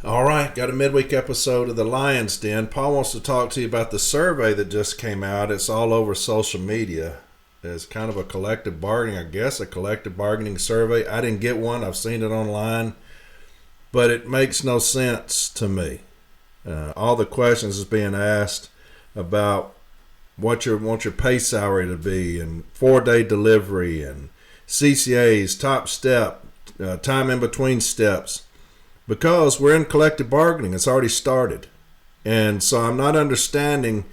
All right, got a midweek episode of the Lion's Den. Paul wants to talk to you about the survey that just came out. It's all over social media. It's kind of a collective bargaining, I guess, a collective bargaining survey. I didn't get one. I've seen it online, but it makes no sense to me. All the questions is being asked about what you want your pay salary to be, and 4-day delivery, and CCAs, top step, time in between steps. Because we're in collective bargaining. It's already started. And so I'm not understanding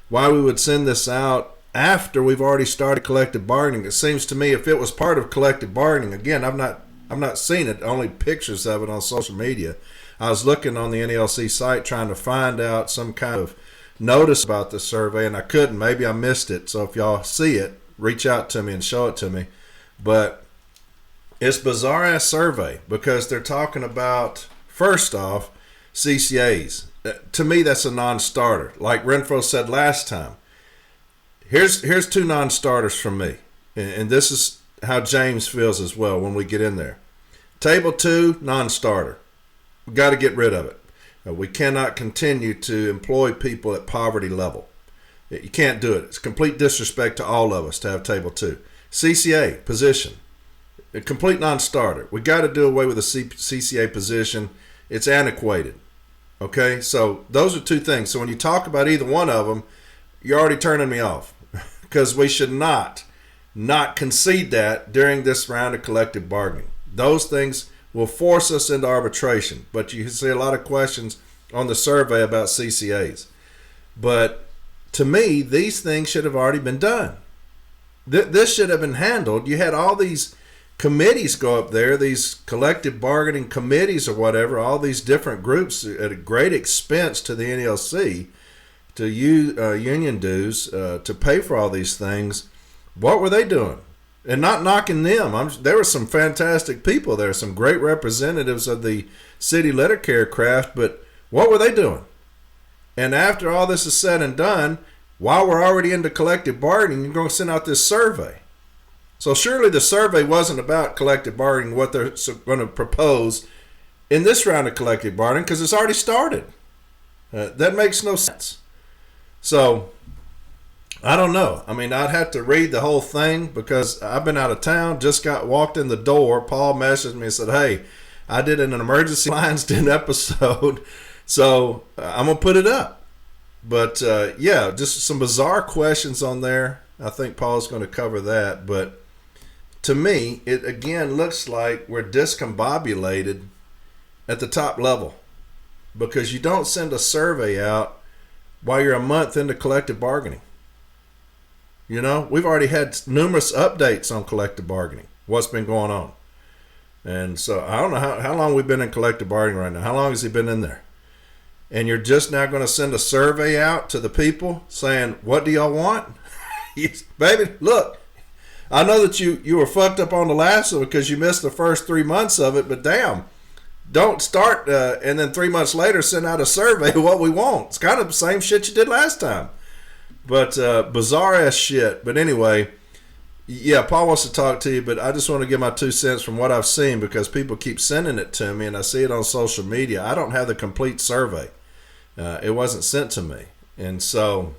why we would send this out after we've already started collective bargaining. It seems to me if it was part of collective bargaining, again, I've not seen it, only pictures of it on social media. I was looking on the NLC site trying to find out some kind of notice about the survey, and I couldn't. Maybe I missed it. So if y'all see it, reach out to me and show it to me. But it's bizarre-ass survey because they're talking about, first off, CCAs. To me, that's a non-starter. Like Renfro said last time, here's two non-starters from me. And this is how James feels as well when we get in there. Table 2, non-starter. We got to get rid of it. We cannot continue to employ people at poverty level. You can't do it. It's complete disrespect to all of us to have Table 2. CCA, position. A complete non-starter. We got to do away with the CCA position. It's antiquated. Okay, so those are two things. So when you talk about either one of them, you're already turning me off because we should not concede that during this round of collective bargaining. Those things will force us into arbitration. But you see a lot of questions on the survey about CCAs. But to me, these things should have already been done. This should have been handled. You had all these committees go up there, these collective bargaining committees or whatever, all these different groups at a great expense to the NLC, to union dues, to pay for all these things. What were they doing? And not knocking them. There were some fantastic people there, some great representatives of the city letter care craft, but what were they doing? And after all this is said and done, while we're already into collective bargaining, you're going to send out this survey. So surely the survey wasn't about collective bargaining, what they're going to propose in this round of collective bargaining, because it's already started. That makes no sense. So I don't know. I mean, I'd have to read the whole thing because I've been out of town, just walked in the door. Paul messaged me and said, hey, I did an emergency Lions Den episode, so I'm going to put it up. But yeah, just some bizarre questions on there. I think Paul's going to cover that, but to me, it again looks like we're discombobulated at the top level because you don't send a survey out while you're a month into collective bargaining. You know, we've already had numerous updates on collective bargaining, what's been going on. And so I don't know how long we've been in collective bargaining right now. How long has he been in there? And you're just now going to send a survey out to the people saying, what do y'all want? Baby, look. I know that you were fucked up on the last one because you missed the first 3 months of it, but damn, don't start and then 3 months later send out a survey of what we want. It's kind of the same shit you did last time. But bizarre ass shit. But anyway, yeah, Paul wants to talk to you, but I just want to give my 2 cents from what I've seen because people keep sending it to me and I see it on social media. I don't have the complete survey. It wasn't sent to me. And so,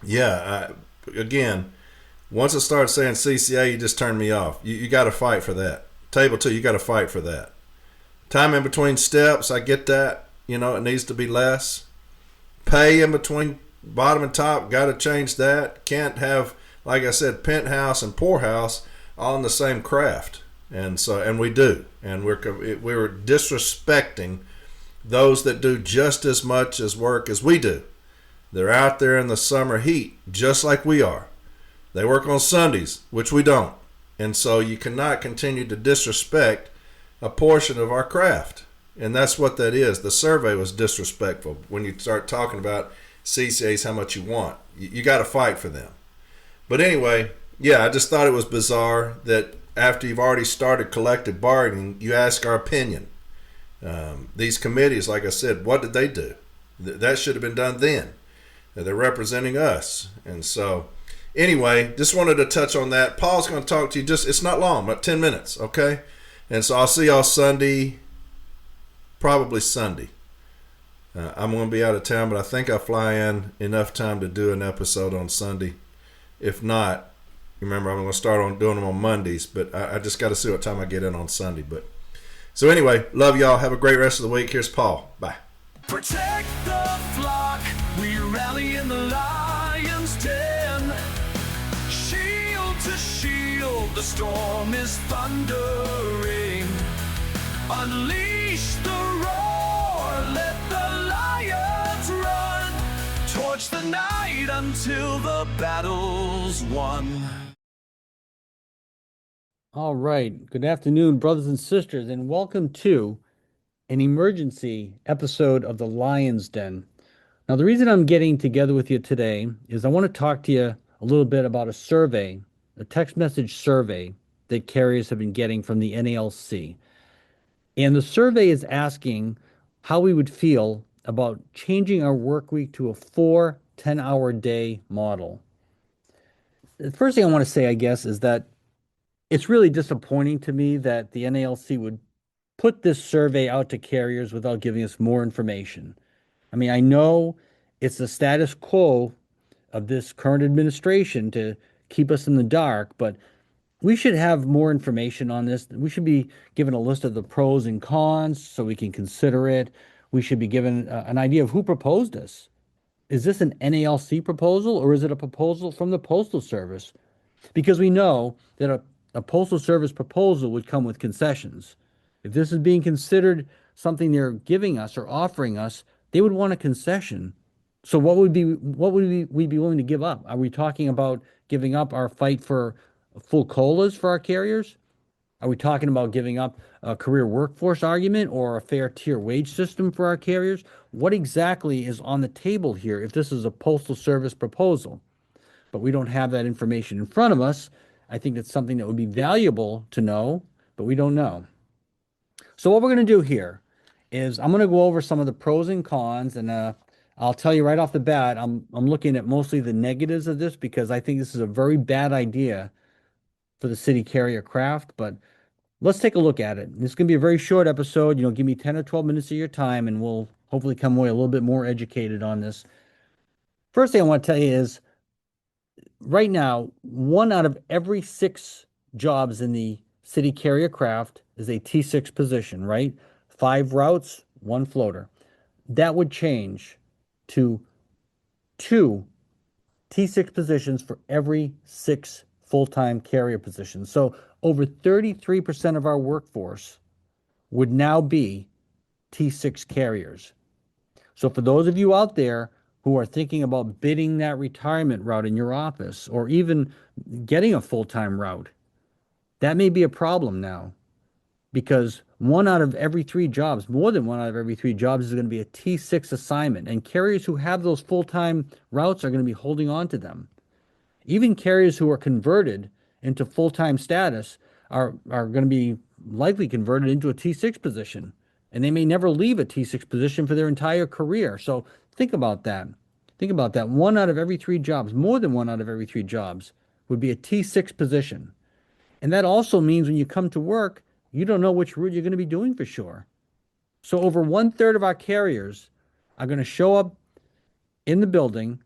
yeah, again, once I start saying CCA, you just turn me off. You got to fight for that. Table 2, you got to fight for that. Time in between steps, I get that. You know, it needs to be less. Pay in between bottom and top, got to change that. Can't have, like I said, penthouse and poorhouse all in the same craft. And we do. And we're disrespecting those that do just as much as work as we do. They're out there in the summer heat, just like we are. They work on Sundays, which we don't. And so you cannot continue to disrespect a portion of our craft. And that's what that is. The survey was disrespectful. When you start talking about CCAs, how much you want, you got to fight for them. But anyway, yeah, I just thought it was bizarre that after you've already started collective bargaining, you ask our opinion. These committees, like I said, what did they do? That should have been done then. They're representing us. And so anyway, just wanted to touch on that. Paul's going to talk to you it's not long, about 10 minutes, okay? And so I'll see y'all Sunday Probably Sunday. I'm going to be out of town, but I think I fly in enough time to do an episode on Sunday. If not, remember I'm going to start on doing them on Mondays, but I just got to see what time I get in on Sunday. But so anyway, love y'all. Have a great rest of the week. Here's Paul. Bye. Protect the flock. We rally in the lion's den. Shield to shield, the storm is thundering. Unleash the roar, let the lions run towards the night until the battle's won. All right. Good afternoon, brothers and sisters, and welcome to an emergency episode of the Lion's Den. Now, the reason I'm getting together with you today is I want to talk to you a little bit about a survey, a text message survey that carriers have been getting from the NALC. And the survey is asking how we would feel about changing our work week to a 4 10-hour day model. The first thing I want to say, I guess, is that it's really disappointing to me that the NALC would put this survey out to carriers without giving us more information. I mean, I know it's the status quo of this current administration to keep us in the dark, but we should have more information on this. We should be given a list of the pros and cons so we can consider it. We should be given an idea of who proposed this. Is this an NALC proposal or is it a proposal from the Postal Service? Because we know that a Postal Service proposal would come with concessions. If this is being considered something they're giving us or offering us, they would want a concession. So what would we be willing to give up? Are we talking about giving up our fight for full COLAs for our carriers? Are we talking about giving up a career workforce argument or a fair tier wage system for our carriers? What exactly is on the table here if this is a Postal Service proposal? But we don't have that information in front of us. I think it's something that would be valuable to know, but we don't know. So what we're going to do here is I'm going to go over some of the pros and cons, and I'll tell you right off the bat, I'm looking at mostly the negatives of this because I think this is a very bad idea for the city carrier craft, but let's take a look at it. This is going to be a very short episode. Give me 10 or 12 minutes of your time, and we'll hopefully come away a little bit more educated on this. First thing I want to tell you is right now, 1 out of every 6 jobs in the city carrier craft is a T6 position, right? 5 routes, 1 floater. That would change to 2 T6 positions for every 6 full-time carrier positions. So over 33% of our workforce would now be T6 carriers. So for those of you out there who are thinking about bidding that retirement route in your office or even getting a full-time route, that may be a problem now because 1 out of every 3 jobs, more than 1 out of every 3 jobs is going to be a T6 assignment. And carriers who have those full-time routes are going to be holding on to them. Even carriers who are converted into full-time status are going to be likely converted into a T6 position. And they may never leave a T6 position for their entire career. So think about that. Think about that. 1 out of every 3 jobs, more than 1 out of every 3 jobs, would be a T6 position. And that also means when you come to work, you don't know which route you're going to be doing for sure. So over 1/3 of our carriers are going to show up in the building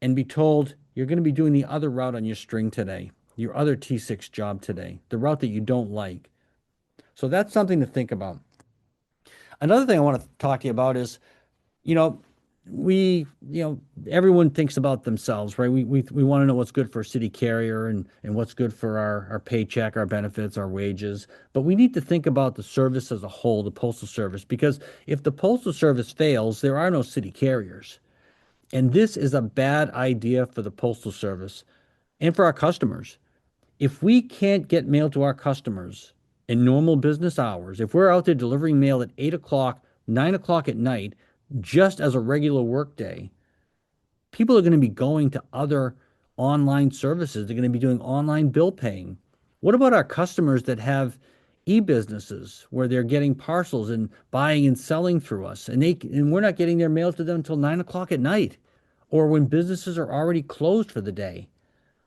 and be told you're going to be doing the other route on your string today, your other T6 job today, the route that you don't like. So that's something to think about. Another thing I want to talk to you about is, everyone thinks about themselves, right? We want to know what's good for a city carrier and what's good for our paycheck, our benefits, our wages. But we need to think about the service as a whole, the Postal Service, because if the Postal Service fails, there are no city carriers. And this is a bad idea for the Postal Service and for our customers. If we can't get mail to our customers in normal business hours, if we're out there delivering mail at 8 o'clock, 9 o'clock at night, just as a regular work day, people are going to be going to other online services. They're going to be doing online bill paying. What about our customers that have e-businesses where they're getting parcels and buying and selling through us, and we're not getting their mail to them until 9 o'clock at night, or when businesses are already closed for the day?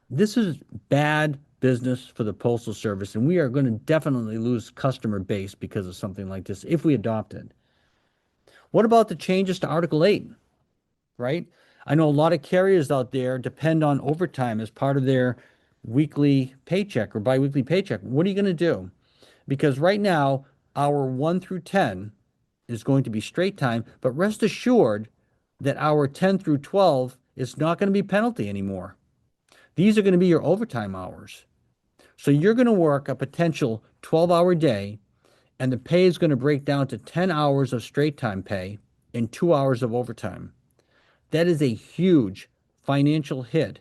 This is bad business for the Postal Service, and we are going to definitely lose customer base because of something like this if we adopt it. What about the changes to Article 8, right? I know a lot of carriers out there depend on overtime as part of their weekly paycheck or biweekly paycheck. What are you going to do? Because right now, hour 1 through 10 is going to be straight time, but rest assured that hour 10 through 12 is not going to be penalty anymore. These are going to be your overtime hours. So you're going to work a potential 12-hour day, and the pay is going to break down to 10 hours of straight time pay and 2 hours of overtime. That is a huge financial hit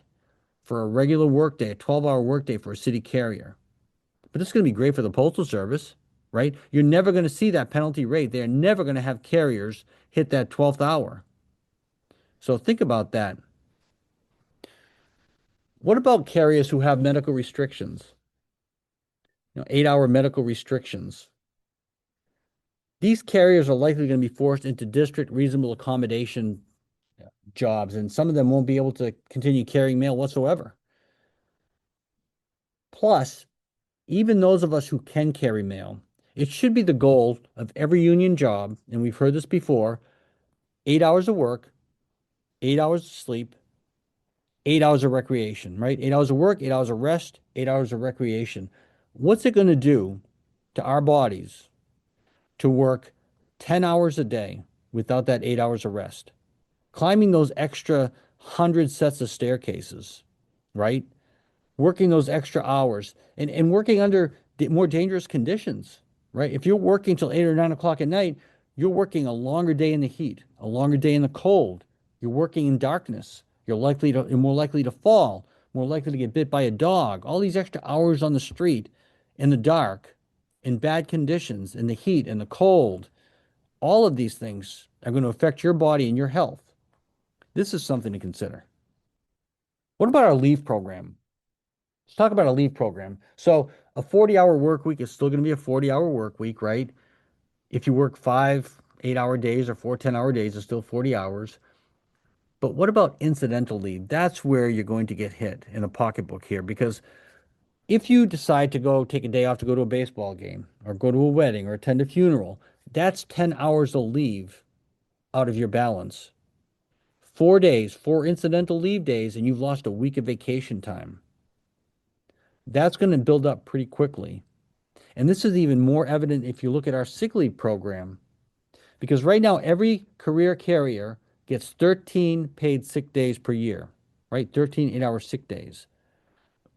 for a regular workday, a 12-hour workday for a city carrier. But it's going to be great for the Postal Service, right? You're never going to see that penalty rate. They're never going to have carriers hit that 12th hour. So think about that. What about carriers who have medical restrictions? 8-hour medical restrictions. These carriers are likely going to be forced into district reasonable accommodation jobs, and some of them won't be able to continue carrying mail whatsoever. Plus, even those of us who can carry mail, it should be the goal of every union job, and we've heard this before, 8 hours of work, 8 hours of sleep, 8 hours of recreation, right? 8 hours of work, 8 hours of rest, 8 hours of recreation. What's it going to do to our bodies to work 10 hours a day without that 8 hours of rest? Climbing those extra 100 sets of staircases, right? Working those extra hours and working under more dangerous conditions, right? If you're working till 8 or 9 o'clock at night, you're working a longer day in the heat, a longer day in the cold. You're working in darkness. You're more likely to fall, more likely to get bit by a dog. All these extra hours on the street in the dark, in bad conditions, in the heat, in the cold. All of these things are going to affect your body and your health. This is something to consider. What about our leave program? Let's talk about a leave program. So a 40-hour work week is still going to be a 40-hour work week, right? If you work 5 8-hour days or 4 10-hour days, it's still 40 hours. But what about incidental leave? That's where you're going to get hit in a pocketbook here, because if you decide to go take a day off to go to a baseball game or go to a wedding or attend a funeral, that's 10 hours of leave out of your balance. 4 days, 4 incidental leave days, and you've lost a week of vacation time. That's going to build up pretty quickly. And this is even more evident if you look at our sick leave program, because right now every career carrier gets 13 paid sick days per year, right? 13 8-hour sick days.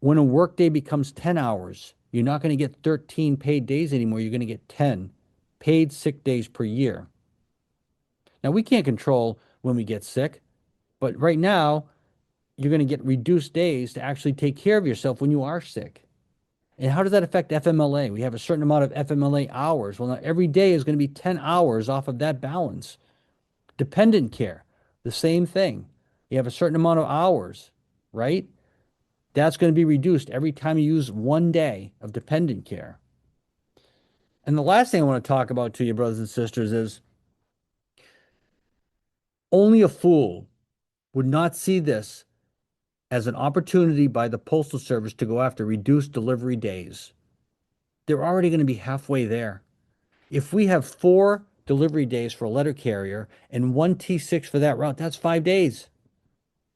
When a workday becomes 10 hours, you're not going to get 13 paid days anymore. You're going to get 10 paid sick days per year. Now, we can't control when we get sick, but right now, you're going to get reduced days to actually take care of yourself when you are sick. And how does that affect FMLA? We have a certain amount of FMLA hours. Well, now every day is going to be 10 hours off of that balance. Dependent care, the same thing. You have a certain amount of hours, right? That's going to be reduced every time you use 1 day of dependent care. And the last thing I want to talk about to you, brothers and sisters, is only a fool would not see this as an opportunity by the Postal Service to go after reduced delivery days. They're already going to be halfway there. If we have 4 delivery days for a letter carrier and 1 T6 for that route, that's 5 days.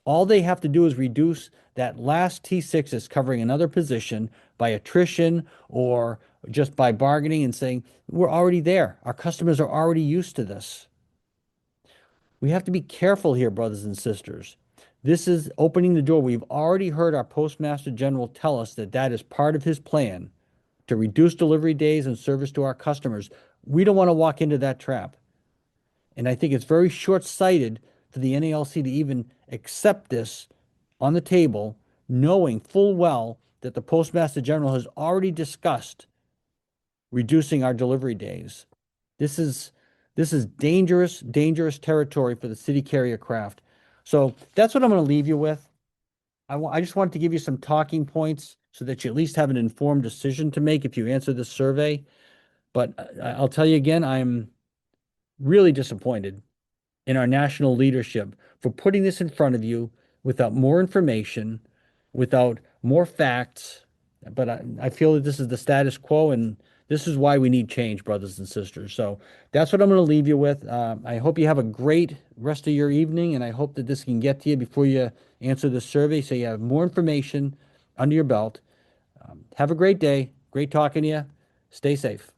All they have to do is reduce that last T6 is covering another position by attrition or just by bargaining and saying, we're already there. Our customers are already used to this. We have to be careful here, brothers and sisters. This is opening the door. We've already heard our Postmaster General tell us that that is part of his plan to reduce delivery days and service to our customers. We don't want to walk into that trap. And I think it's very short-sighted for the NALC to even accept this on the table, knowing full well that the Postmaster General has already discussed reducing our delivery days. This is dangerous, dangerous territory for the city carrier craft. So that's what I'm going to leave you with. I just wanted to give you some talking points so that you at least have an informed decision to make if you answer this survey. But I'll tell you again, I'm really disappointed in our national leadership for putting this in front of you without more information, without more facts. But I feel that this is the status quo, and This is why we need change, brothers and sisters. So that's what I'm going to leave you with. I hope you have a great rest of your evening, and I hope that this can get to you before you answer the survey so you have more information under your belt. Have a great day. Great talking to you. Stay safe.